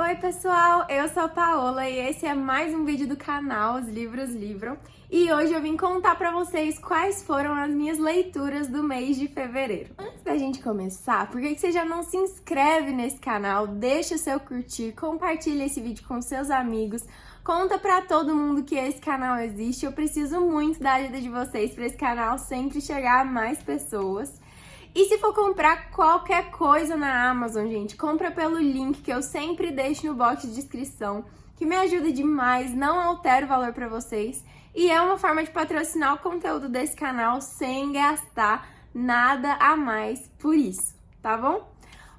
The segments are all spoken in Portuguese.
Oi pessoal, eu sou a Paola e esse é mais um vídeo do canal Os Livros Livram. E hoje eu vim contar pra vocês quais foram as minhas leituras do mês de fevereiro. Antes da gente começar, por que você já não se inscreve nesse canal, deixa o seu curtir, compartilha esse vídeo com seus amigos, conta pra todo mundo que esse canal existe. Eu preciso muito da ajuda de vocês pra esse canal sempre chegar a mais pessoas. E se for comprar qualquer coisa na Amazon, gente, compra pelo link que eu sempre deixo no box de descrição, que me ajuda demais, não altera o valor pra vocês. E é uma forma de patrocinar o conteúdo desse canal sem gastar nada a mais por isso, tá bom?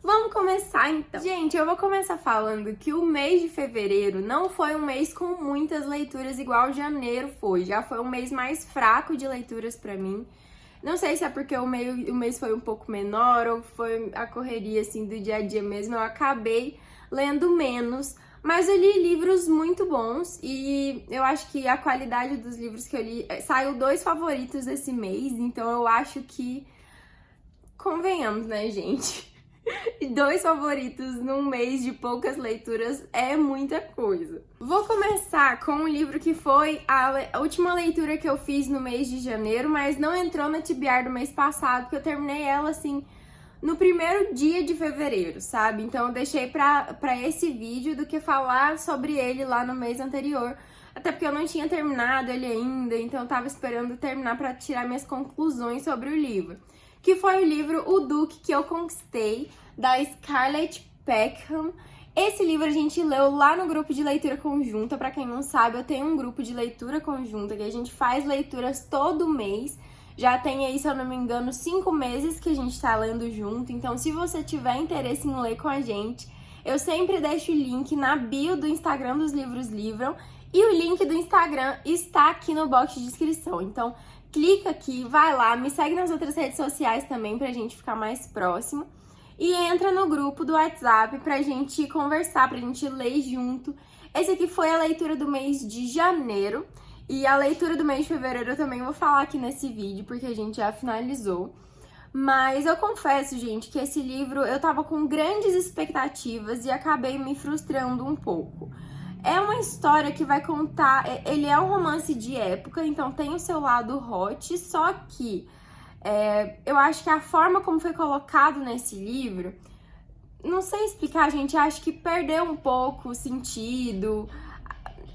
Vamos começar então. Gente, eu vou começar falando que o mês de fevereiro não foi um mês com muitas leituras igual janeiro foi. Já foi um mês mais fraco de leituras pra mim. Não sei se é porque o mês foi um pouco menor ou foi a correria assim do dia a dia mesmo. Eu acabei lendo menos, mas eu li livros muito bons e eu acho que a qualidade dos livros que eu li... Saiu 2 favoritos esse mês, então eu acho que... Convenhamos, né, gente? 2 favoritos num mês de poucas leituras é muita coisa. Vou começar com um livro que foi a última leitura que eu fiz no mês de janeiro, mas não entrou na TBR do mês passado, porque eu terminei ela assim no primeiro dia de fevereiro, sabe? Então eu deixei pra esse vídeo do que falar sobre ele lá no mês anterior, até porque eu não tinha terminado ele ainda, então eu tava esperando terminar pra tirar minhas conclusões sobre o livro. Que foi o livro O Duque que eu Conquistei, da Scarlett Peckham. Esse livro a gente leu lá no grupo de leitura conjunta. Pra quem não sabe, eu tenho um grupo de leitura conjunta que a gente faz leituras todo mês. Já tem aí, se eu não me engano, 5 meses que a gente tá lendo junto. Então, se você tiver interesse em ler com a gente, eu sempre deixo o link na bio do Instagram dos Livros Livram. E o link do Instagram está aqui no box de descrição. Então, clica aqui, vai lá, me segue nas outras redes sociais também pra gente ficar mais próximo. E entra no grupo do WhatsApp pra gente conversar, pra gente ler junto. Esse aqui foi a leitura do mês de janeiro. E a leitura do mês de fevereiro eu também vou falar aqui nesse vídeo, porque a gente já finalizou. Mas eu confesso, gente, que esse livro eu tava com grandes expectativas e acabei me frustrando um pouco. É uma história que vai contar... Ele é um romance de época, então tem o seu lado hot, só que... eu acho que a forma como foi colocado nesse livro, não sei explicar, gente, acho que perdeu um pouco o sentido.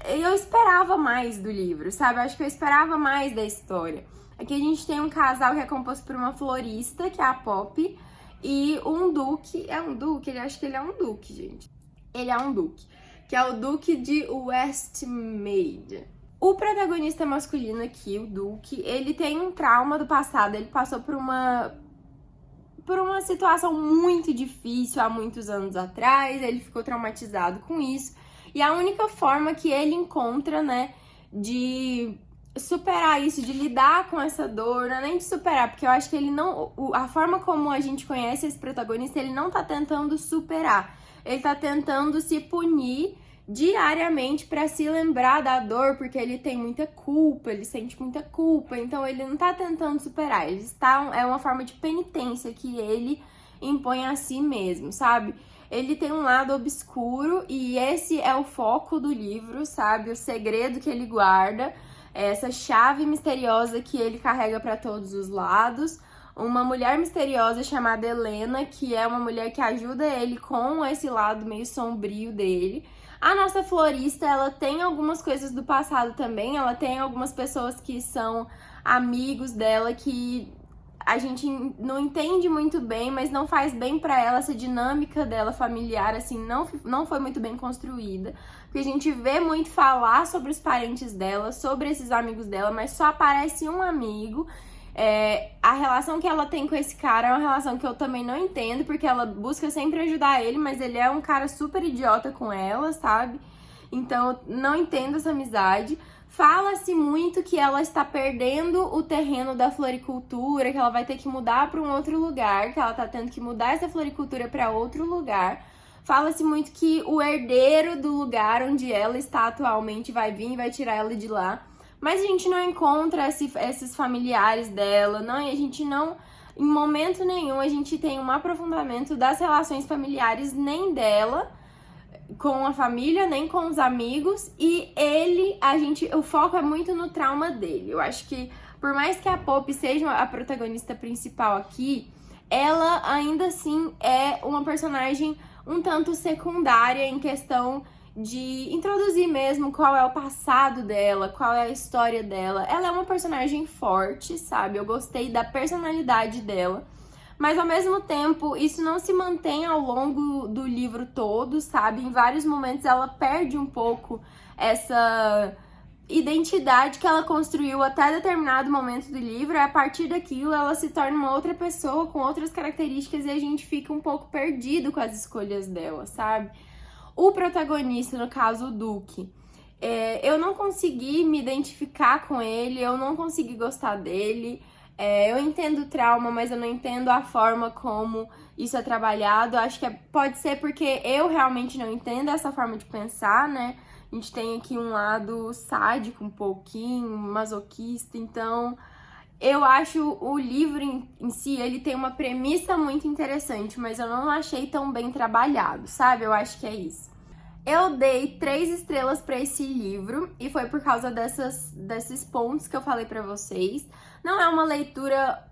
Eu esperava mais do livro, sabe? Acho que eu esperava mais da história. Aqui a gente tem um casal que é composto por uma florista, que é a Poppy, e um duque. É um duque? Acho que ele é um duque, gente. Ele é um duque, que é o Duque de Westmead. O protagonista masculino aqui, o Duque, ele tem um trauma do passado, ele passou por uma situação muito difícil há muitos anos atrás, ele ficou traumatizado com isso, e a única forma que ele encontra, né, de superar isso, de lidar com essa dor, não é nem de superar, porque eu acho que ele não... A forma como a gente conhece esse protagonista, ele não tá tentando superar, ele tá tentando se punir diariamente pra se lembrar da dor, porque ele tem muita culpa, ele sente muita culpa, então ele não tá tentando superar, é uma forma de penitência que ele impõe a si mesmo, sabe? Ele tem um lado obscuro e esse é o foco do livro, sabe? O segredo que ele guarda, essa chave misteriosa que ele carrega pra todos os lados. Uma mulher misteriosa chamada Helena, que é uma mulher que ajuda ele com esse lado meio sombrio dele. A nossa florista, ela tem algumas coisas do passado também, ela tem algumas pessoas que são amigos dela que a gente não entende muito bem, mas não faz bem pra ela, essa dinâmica dela familiar, assim, não foi muito bem construída. Porque a gente vê muito falar sobre os parentes dela, sobre esses amigos dela, mas só aparece um amigo. A relação que ela tem com esse cara é uma relação que eu também não entendo, porque ela busca sempre ajudar ele, mas ele é um cara super idiota com ela, sabe? Então eu não entendo essa amizade. Fala-se muito que ela está perdendo o terreno da floricultura, que ela vai ter que mudar para um outro lugar, que ela tá tendo que mudar essa floricultura para outro lugar. Fala-se muito que o herdeiro do lugar onde ela está atualmente vai vir e vai tirar ela de lá. Mas a gente não encontra esses familiares dela, não, e a gente não, em momento nenhum, a gente tem um aprofundamento das relações familiares nem dela, com a família, nem com os amigos, e o foco é muito no trauma dele. Eu acho que, por mais que a Poppy seja a protagonista principal aqui, ela ainda assim é uma personagem um tanto secundária em questão de introduzir mesmo qual é o passado dela, qual é a história dela. Ela é uma personagem forte, sabe? Eu gostei da personalidade dela. Mas, ao mesmo tempo, isso não se mantém ao longo do livro todo, sabe? Em vários momentos ela perde um pouco essa identidade que ela construiu até determinado momento do livro. E a partir daquilo, ela se torna uma outra pessoa com outras características e a gente fica um pouco perdido com as escolhas dela, sabe? O protagonista, no caso, o Duque, eu não consegui me identificar com ele, eu não consegui gostar dele. Eu entendo o trauma, mas eu não entendo a forma como isso é trabalhado. Acho que pode ser porque eu realmente não entendo essa forma de pensar, né? A gente tem aqui um lado sádico um pouquinho, masoquista. Então, eu acho o livro em si, ele tem uma premissa muito interessante, mas eu não achei tão bem trabalhado, sabe? Eu acho que é isso. Eu dei 3 estrelas pra esse livro e foi por causa desses pontos que eu falei pra vocês. Não é uma leitura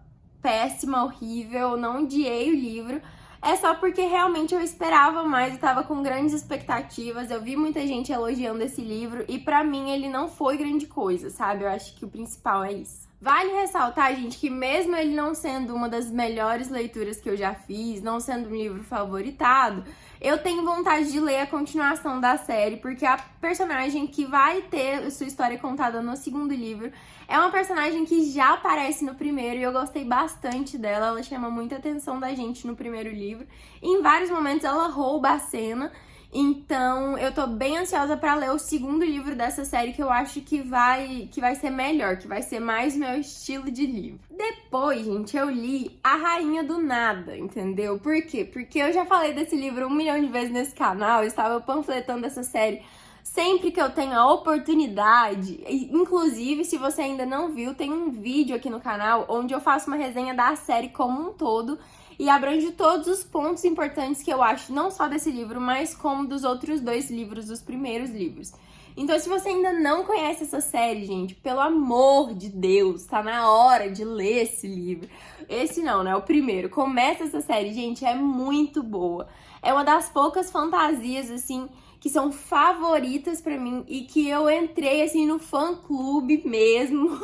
péssima, horrível, não odiei o livro. É só porque realmente eu esperava mais, eu tava com grandes expectativas. Eu vi muita gente elogiando esse livro e pra mim ele não foi grande coisa, sabe? Eu acho que o principal é isso. Vale ressaltar, gente, que mesmo ele não sendo uma das melhores leituras que eu já fiz, não sendo um livro favoritado, eu tenho vontade de ler a continuação da série, porque a personagem que vai ter sua história contada no segundo livro é uma personagem que já aparece no primeiro e eu gostei bastante dela. Ela chama muita atenção da gente no primeiro livro. E em vários momentos ela rouba a cena. Então, eu tô bem ansiosa pra ler o segundo livro dessa série, que eu acho que vai ser melhor, que vai ser mais meu estilo de livro. Depois, gente, eu li A Rainha do Nada, entendeu? Por quê? Porque eu já falei desse livro 1 milhão de vezes nesse canal, eu estava panfletando essa série sempre que eu tenho a oportunidade. Inclusive, se você ainda não viu, tem um vídeo aqui no canal onde eu faço uma resenha da série como um todo, e abrange todos os pontos importantes que eu acho, não só desse livro, mas como dos outros 2 livros, dos primeiros livros. Então, se você ainda não conhece essa série, gente, pelo amor de Deus, tá na hora de ler esse livro. Esse não, né? O primeiro. Começa essa série, gente, é muito boa. É uma das poucas fantasias, assim, que são favoritas pra mim e que eu entrei, assim, no fã-clube mesmo,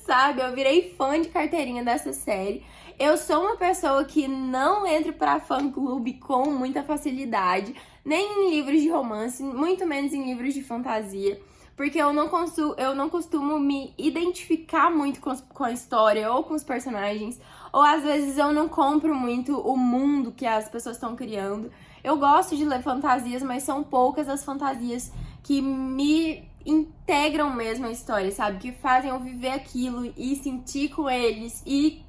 sabe? Eu virei fã de carteirinha dessa série. Eu sou uma pessoa que não entra pra fã-clube com muita facilidade, nem em livros de romance, muito menos em livros de fantasia, porque eu não costumo me identificar muito com a história ou com os personagens, ou às vezes eu não compro muito o mundo que as pessoas estão criando. Eu gosto de ler fantasias, mas são poucas as fantasias que me integram mesmo a história, sabe? Que fazem eu viver aquilo e sentir com eles e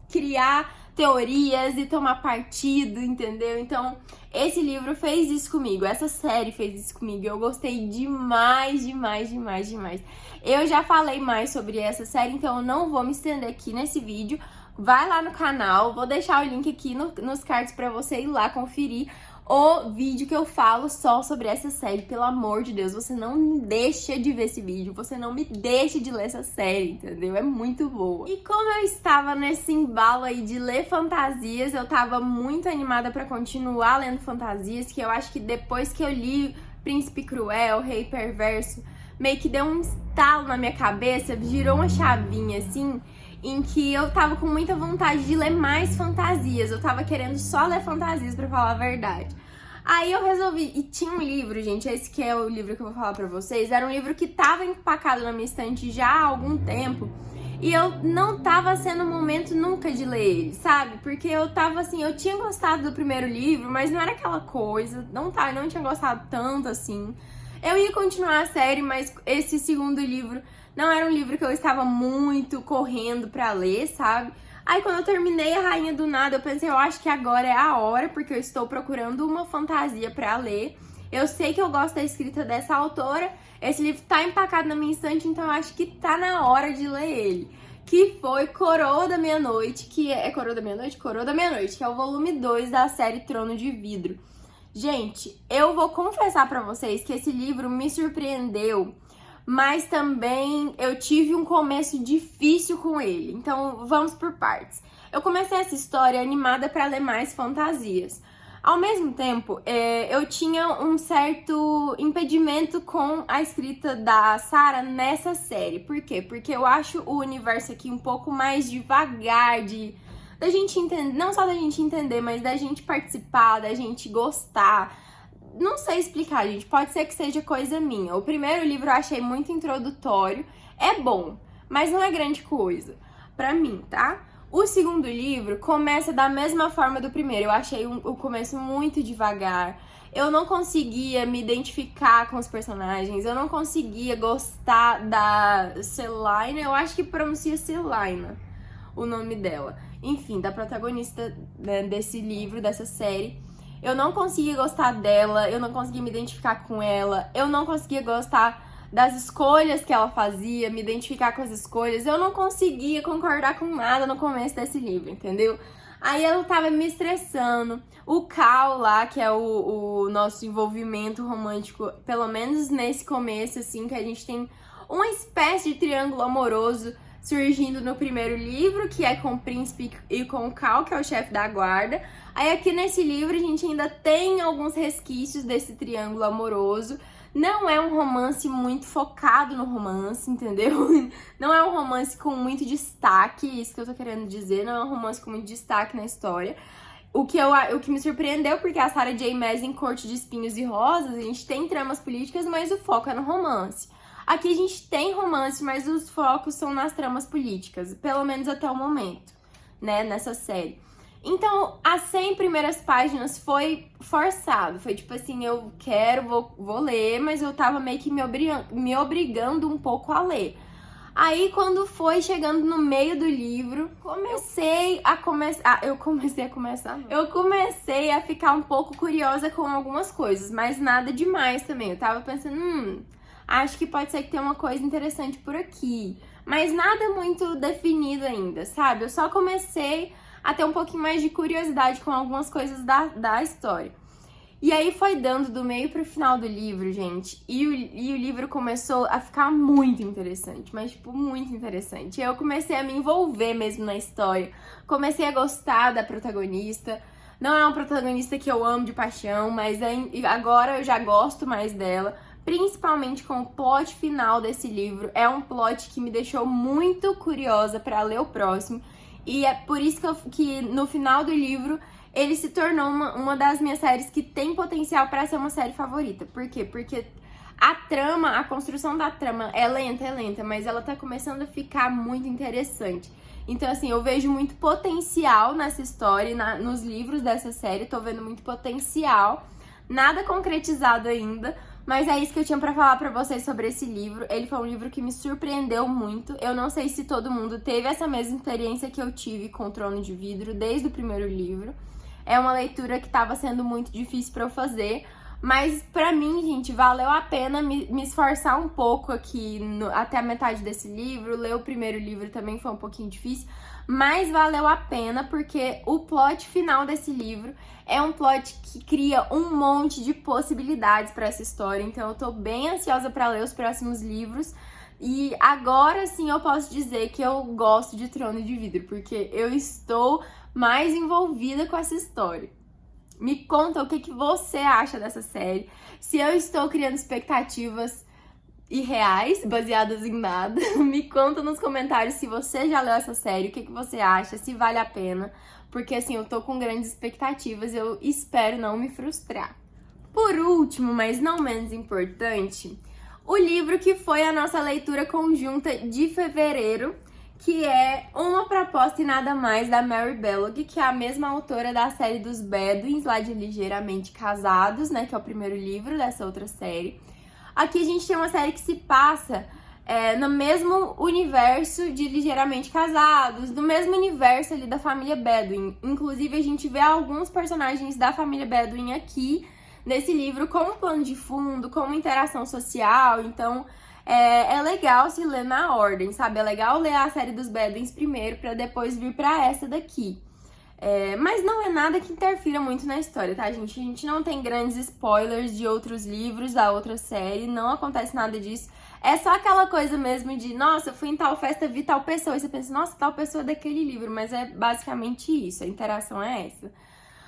criar teorias e tomar partido, entendeu? Então, esse livro fez isso comigo, essa série fez isso comigo. Eu gostei demais, demais, demais, demais. Eu já falei mais sobre essa série, então eu não vou me estender aqui nesse vídeo. Vai lá no canal, vou deixar o link aqui nos cards pra você ir lá conferir o vídeo que eu falo só sobre essa série. Pelo amor de Deus, você não me deixa de ver esse vídeo, você não me deixa de ler essa série, entendeu? É muito boa. E como eu estava nesse embalo aí de ler fantasias, eu tava muito animada pra continuar lendo fantasias, que eu acho que depois que eu li Príncipe Cruel, Rei Perverso, meio que deu um estalo na minha cabeça, girou uma chavinha assim, em que eu tava com muita vontade de ler mais fantasias. Eu tava querendo só ler fantasias, pra falar a verdade. Aí eu resolvi, e tinha um livro, gente, esse que é o livro que eu vou falar pra vocês, era um livro que tava empacado na minha estante já há algum tempo, e eu não tava sendo o momento nunca de ler ele, sabe? Porque eu tava assim, eu tinha gostado do primeiro livro, mas não era aquela coisa, não tinha gostado tanto assim. Eu ia continuar a série, mas esse segundo livro não era um livro que eu estava muito correndo pra ler, sabe? Aí quando eu terminei A Rainha do Nada, eu pensei, eu acho que agora é a hora, porque eu estou procurando uma fantasia pra ler. Eu sei que eu gosto da escrita dessa autora, esse livro tá empacado na minha estante, então eu acho que tá na hora de ler ele. Que foi Coroa da Meia-Noite, que é Coroa da Meia-Noite? Coroa da Meia-Noite, que é o volume 2 da série Trono de Vidro. Gente, eu vou confessar pra vocês que esse livro me surpreendeu, mas também eu tive um começo difícil com ele. Então, vamos por partes. Eu comecei essa história animada pra ler mais fantasias. Ao mesmo tempo, eu tinha um certo impedimento com a escrita da Sarah nessa série. Por quê? Porque eu acho o universo aqui um pouco mais devagar, da gente entender, não só da gente entender, mas da gente participar, da gente gostar. Não sei explicar, gente, pode ser que seja coisa minha. O primeiro livro eu achei muito introdutório, é bom, mas não é grande coisa pra mim, tá? O segundo livro começa da mesma forma do primeiro. Eu achei o começo muito devagar. Eu não conseguia me identificar com os personagens. Eu não conseguia gostar da Selina. Eu acho que pronuncia Selina o nome dela. Enfim, da protagonista, né, desse livro, dessa série. Eu não conseguia gostar dela. Eu não conseguia me identificar com ela. Eu não conseguia gostar das escolhas que ela fazia, me identificar com as escolhas. Eu não conseguia concordar com nada no começo desse livro, entendeu? Aí eu tava me estressando. O Cal lá, que é o nosso envolvimento romântico, pelo menos nesse começo, assim, que a gente tem uma espécie de triângulo amoroso surgindo no primeiro livro, que é com o príncipe e com o Cal, que é o chefe da guarda. Aí aqui nesse livro a gente ainda tem alguns resquícios desse triângulo amoroso. Não é um romance muito focado no romance, entendeu? Não é um romance com muito destaque, isso que eu tô querendo dizer, não é um romance com muito destaque na história. O que me surpreendeu, porque a Sarah J. Maas em Corte de Espinhos e Rosas, a gente tem tramas políticas, mas o foco é no romance. Aqui a gente tem romance, mas os focos são nas tramas políticas, pelo menos até o momento, né, nessa série. Então, as 100 primeiras páginas foi forçado. Foi tipo assim, eu quero, vou ler, mas eu tava meio que me obrigando um pouco a ler. Aí, quando foi chegando no meio do livro, eu comecei a ficar um pouco curiosa com algumas coisas, mas nada demais também. Eu tava pensando, acho que pode ser que tenha uma coisa interessante por aqui. Mas nada muito definido ainda, sabe? Eu só comecei a ter um pouquinho mais de curiosidade com algumas coisas da história. E aí foi dando do meio pro final do livro, gente, e o livro começou a ficar muito interessante, mas tipo, muito interessante. Eu comecei a me envolver mesmo na história, comecei a gostar da protagonista. Não é uma protagonista que eu amo de paixão, mas agora eu já gosto mais dela, principalmente com o plot final desse livro. É um plot que me deixou muito curiosa pra ler o próximo. E é por isso que no final do livro ele se tornou uma das minhas séries que tem potencial para ser uma série favorita. Por quê? Porque a construção da trama é lenta, mas ela tá começando a ficar muito interessante. Então, assim, eu vejo muito potencial nessa história, nos livros dessa série, tô vendo muito potencial. Nada concretizado ainda, mas é isso que eu tinha pra falar pra vocês sobre esse livro. Ele foi um livro que me surpreendeu muito. Eu não sei se todo mundo teve essa mesma experiência que eu tive com o Trono de Vidro desde o primeiro livro. É uma leitura que tava sendo muito difícil pra eu fazer, mas pra mim, gente, valeu a pena me esforçar um pouco aqui até a metade desse livro. Ler o primeiro livro também foi um pouquinho difícil, mas valeu a pena porque o plot final desse livro é um plot que cria um monte de possibilidades pra essa história. Então eu tô bem ansiosa pra ler os próximos livros. E agora sim eu posso dizer que eu gosto de Trono de Vidro, porque eu estou mais envolvida com essa história. Me conta o que você acha dessa série, se eu estou criando expectativas irreais, baseadas em nada. Me conta nos comentários se você já leu essa série, o que você acha, se vale a pena, porque assim, eu tô com grandes expectativas e eu espero não me frustrar. Por último, mas não menos importante, o livro que foi a nossa leitura conjunta de fevereiro, que é Uma Proposta e Nada Mais, da Mary Bellogue, que é a mesma autora da série dos Bedouins, lá de Ligeiramente Casados, né, que é o primeiro livro dessa outra série. Aqui a gente tem uma série que se passa no mesmo universo de Ligeiramente Casados, no mesmo universo ali da família Bedouin. Inclusive, a gente vê alguns personagens da família Bedouin aqui nesse livro como plano de fundo, como interação social. Então, é legal se ler na ordem, sabe? É legal ler a série dos Bedouins primeiro, pra depois vir pra essa daqui. Mas não é nada que interfira muito na história, tá, gente? A gente não tem grandes spoilers de outros livros, da outra série, não acontece nada disso. É só aquela coisa mesmo de, nossa, fui em tal festa, vi tal pessoa, e você pensa, nossa, tal pessoa é daquele livro, mas é basicamente isso, a interação é essa.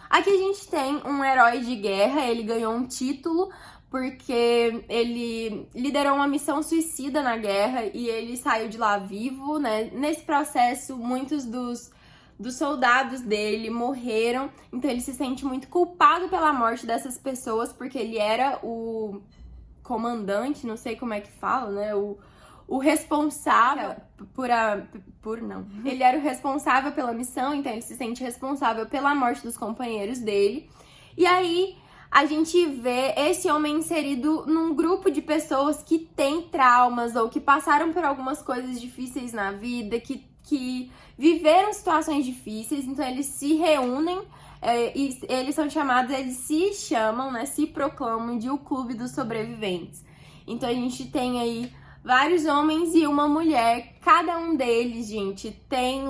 Aqui a gente tem um herói de guerra, ele ganhou um título porque ele liderou uma missão suicida na guerra e ele saiu de lá vivo, né? Nesse processo, muitos dos soldados dele morreram, então ele se sente muito culpado pela morte dessas pessoas, porque ele era o comandante, não sei como é que fala, né? O responsável Ele era o responsável pela missão, então ele se sente responsável pela morte dos companheiros dele. E aí a gente vê esse homem inserido num grupo de pessoas que têm traumas ou que passaram por algumas coisas difíceis na vida, que viveram situações difíceis, então eles se reúnem e eles se chamam, né, se proclamam de o Clube dos Sobreviventes. Então a gente tem aí vários homens e uma mulher, cada um deles, gente, tem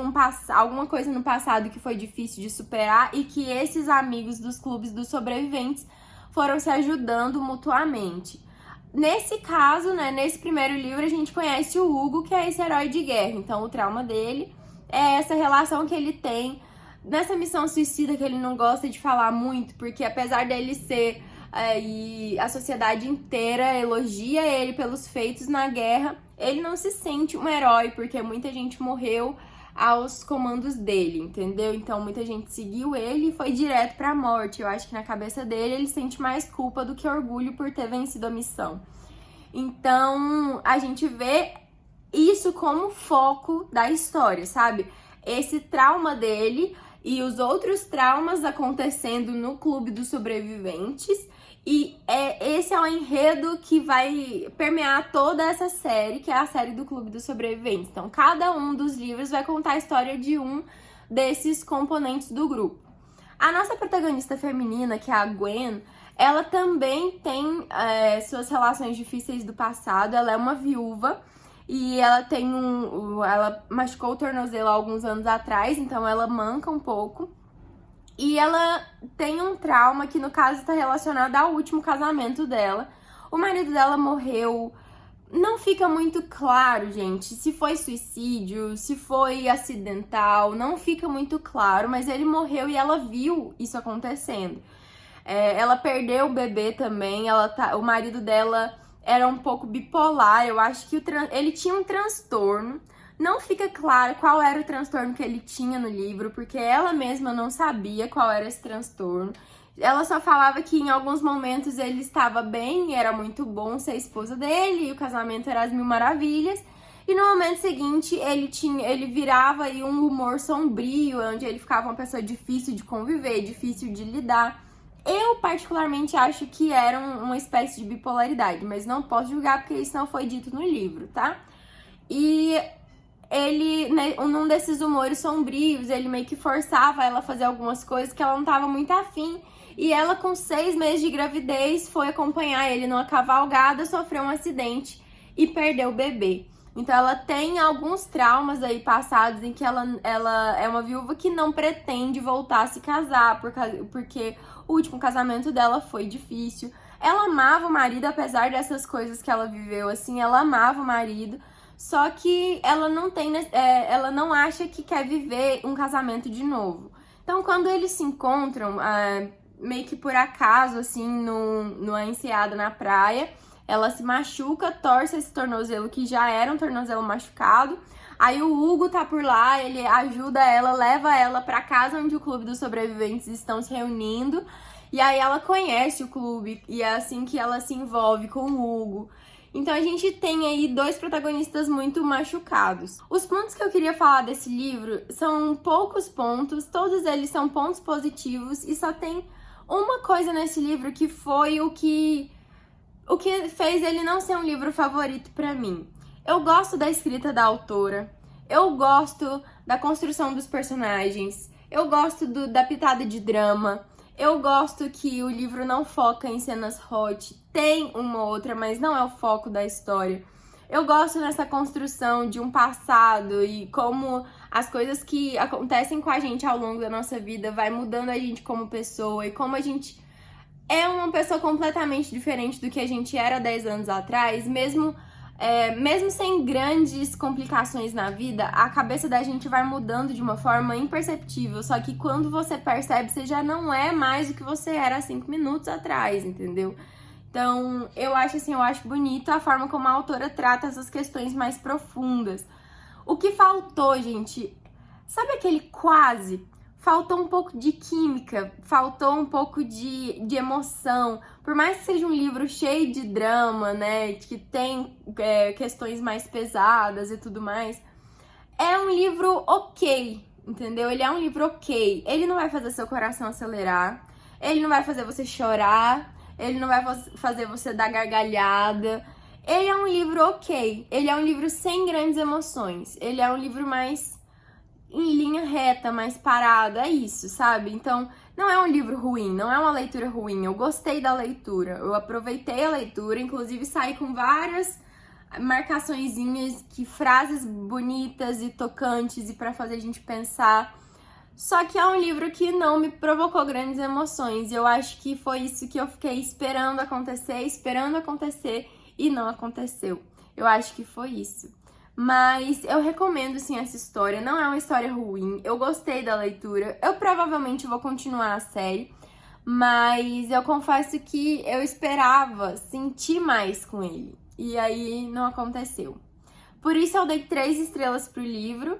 alguma coisa no passado que foi difícil de superar e que esses amigos dos clubes dos sobreviventes foram se ajudando mutuamente. Nesse caso, né, nesse primeiro livro, a gente conhece o Hugo, que é esse herói de guerra. Então, o trauma dele é essa relação que ele tem nessa missão suicida, que ele não gosta de falar muito, porque apesar dele ser e a sociedade inteira elogia ele pelos feitos na guerra, ele não se sente um herói, porque muita gente morreu aos comandos dele, entendeu? Então muita gente seguiu ele e foi direto pra morte. Eu acho que na cabeça dele ele sente mais culpa do que orgulho por ter vencido a missão. Então a gente vê isso como foco da história, sabe? Esse trauma dele e os outros traumas acontecendo no Clube dos Sobreviventes. E esse é o enredo que vai permear toda essa série, que é a série do Clube dos Sobreviventes. Então, cada um dos livros vai contar a história de um desses componentes do grupo. A nossa protagonista feminina, que é a Gwen, ela também tem suas relações difíceis do passado. Ela é uma viúva e ela tem ela machucou o tornozelo há alguns anos atrás, então ela manca um pouco. E ela tem um trauma que, no caso, está relacionado ao último casamento dela. O marido dela morreu. Não fica muito claro, gente, se foi suicídio, se foi acidental. Não fica muito claro, mas ele morreu e ela viu isso acontecendo. Ela perdeu o bebê também. O marido dela era um pouco bipolar. Eu acho que ele tinha um transtorno. Não fica claro qual era o transtorno que ele tinha no livro, porque ela mesma não sabia qual era esse transtorno. Ela só falava que em alguns momentos ele estava bem, era muito bom ser esposa dele, e o casamento era as mil maravilhas. E no momento seguinte ele virava aí um humor sombrio, onde ele ficava uma pessoa difícil de conviver, difícil de lidar. Eu particularmente acho que era uma espécie de bipolaridade, mas não posso julgar porque isso não foi dito no livro, tá? E ele, né, num desses humores sombrios, ele meio que forçava ela a fazer algumas coisas que ela não estava muito afim. E ela, com 6 meses de gravidez, foi acompanhar ele numa cavalgada, sofreu um acidente e perdeu o bebê. Então ela tem alguns traumas aí passados em que ela é uma viúva que não pretende voltar a se casar, porque o último casamento dela foi difícil. Ela amava o marido, apesar dessas coisas que ela viveu, assim, ela amava o marido. Só que ela ela não acha que quer viver um casamento de novo. Então, quando eles se encontram, meio que por acaso, assim, numa enseada na praia, ela se machuca, torce esse tornozelo, que já era um tornozelo machucado. Aí o Hugo tá por lá, ele ajuda ela, leva ela pra casa onde o Clube dos Sobreviventes estão se reunindo. E aí ela conhece o clube, e é assim que ela se envolve com o Hugo. Então a gente tem aí 2 protagonistas muito machucados. Os pontos que eu queria falar desse livro são poucos pontos, todos eles são pontos positivos, e só tem uma coisa nesse livro que foi o que fez ele não ser um livro favorito pra mim. Eu gosto da escrita da autora, eu gosto da construção dos personagens, eu gosto da pitada de drama, eu gosto que o livro não foca em cenas hot, tem uma outra, mas não é o foco da história. eu gosto nessa construção de um passado e como as coisas que acontecem com a gente ao longo da nossa vida vai mudando a gente como pessoa e como a gente é uma pessoa completamente diferente do que a gente era 10 anos atrás, mesmo sem grandes complicações na vida, a cabeça da gente vai mudando de uma forma imperceptível. Só que quando você percebe, você já não é mais o que você era há 5 minutos atrás, entendeu? Então, eu acho bonito a forma como a autora trata essas questões mais profundas. O que faltou, gente, sabe aquele quase? Faltou um pouco de química, faltou um pouco de emoção. Por mais que seja um livro cheio de drama, né, que tem questões mais pesadas e tudo mais, é um livro ok, entendeu? Ele é um livro ok. Ele não vai fazer seu coração acelerar, ele não vai fazer você chorar, ele não vai fazer você dar gargalhada. Ele é um livro ok, ele é um livro sem grandes emoções, ele é um livro mais em linha reta, mais parado, é isso, sabe? Então, não é um livro ruim, não é uma leitura ruim, eu gostei da leitura, eu aproveitei a leitura, inclusive saí com várias marcaçõezinhas, frases bonitas e tocantes e pra fazer a gente pensar. Só que é um livro que não me provocou grandes emoções, e eu acho que foi isso que eu fiquei esperando acontecer e não aconteceu. Eu acho que foi isso. Mas eu recomendo sim essa história, não é uma história ruim, eu gostei da leitura, eu provavelmente vou continuar a série, mas eu confesso que eu esperava sentir mais com ele, e aí não aconteceu. Por isso eu dei 3 estrelas pro livro,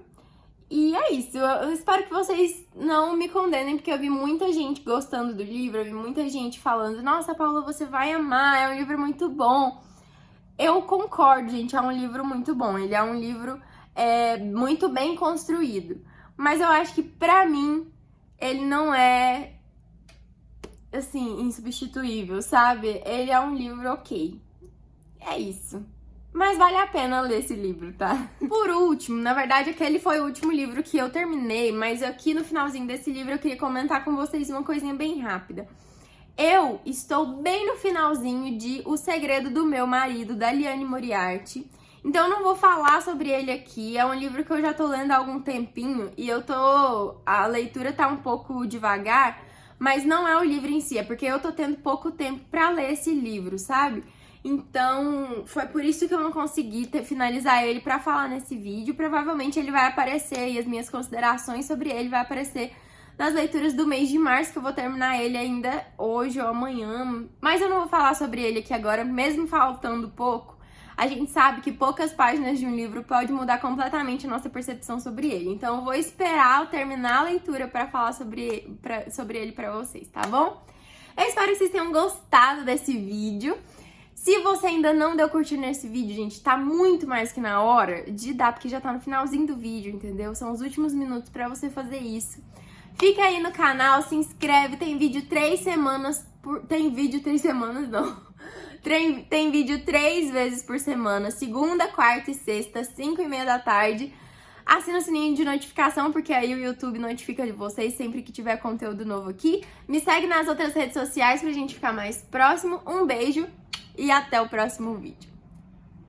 e é isso, eu espero que vocês não me condenem, porque eu vi muita gente gostando do livro, eu vi muita gente falando, nossa, Paula, você vai amar, é um livro muito bom. Eu concordo, gente, é um livro muito bom, ele é um livro muito bem construído, mas eu acho que pra mim ele não é, assim, insubstituível, sabe? Ele é um livro ok, é isso. Mas vale a pena ler esse livro, tá? Por último, na verdade aquele foi o último livro que eu terminei, mas aqui no finalzinho desse livro eu queria comentar com vocês uma coisinha bem rápida. Eu estou bem no finalzinho de O Segredo do Meu Marido, da Liane Moriarty. Então eu não vou falar sobre ele aqui, é um livro que eu já tô lendo há algum tempinho e a leitura tá um pouco devagar, mas não é o livro em si, é porque eu tô tendo pouco tempo pra ler esse livro, sabe? Então foi por isso que eu não consegui finalizar ele pra falar nesse vídeo. Provavelmente ele vai aparecer e as minhas considerações sobre ele vai aparecer nas leituras do mês de março, que eu vou terminar ele ainda hoje ou amanhã. Mas eu não vou falar sobre ele aqui agora, mesmo faltando pouco. A gente sabe que poucas páginas de um livro pode mudar completamente a nossa percepção sobre ele. Então eu vou esperar eu terminar a leitura pra falar sobre ele pra vocês, tá bom? Eu espero que vocês tenham gostado desse vídeo. Se você ainda não deu curtir nesse vídeo, gente, tá muito mais que na hora de dar, porque já tá no finalzinho do vídeo, entendeu? São os últimos minutos pra você fazer isso. Fica aí no canal, se inscreve, tem vídeo 3 semanas Tem vídeo 3 semanas, não. Tem vídeo 3 vezes por semana, segunda, quarta e sexta, 5h30 da tarde. Assina o sininho de notificação, porque aí o YouTube notifica de vocês sempre que tiver conteúdo novo aqui. Me segue nas outras redes sociais pra gente ficar mais próximo. Um beijo e até o próximo vídeo.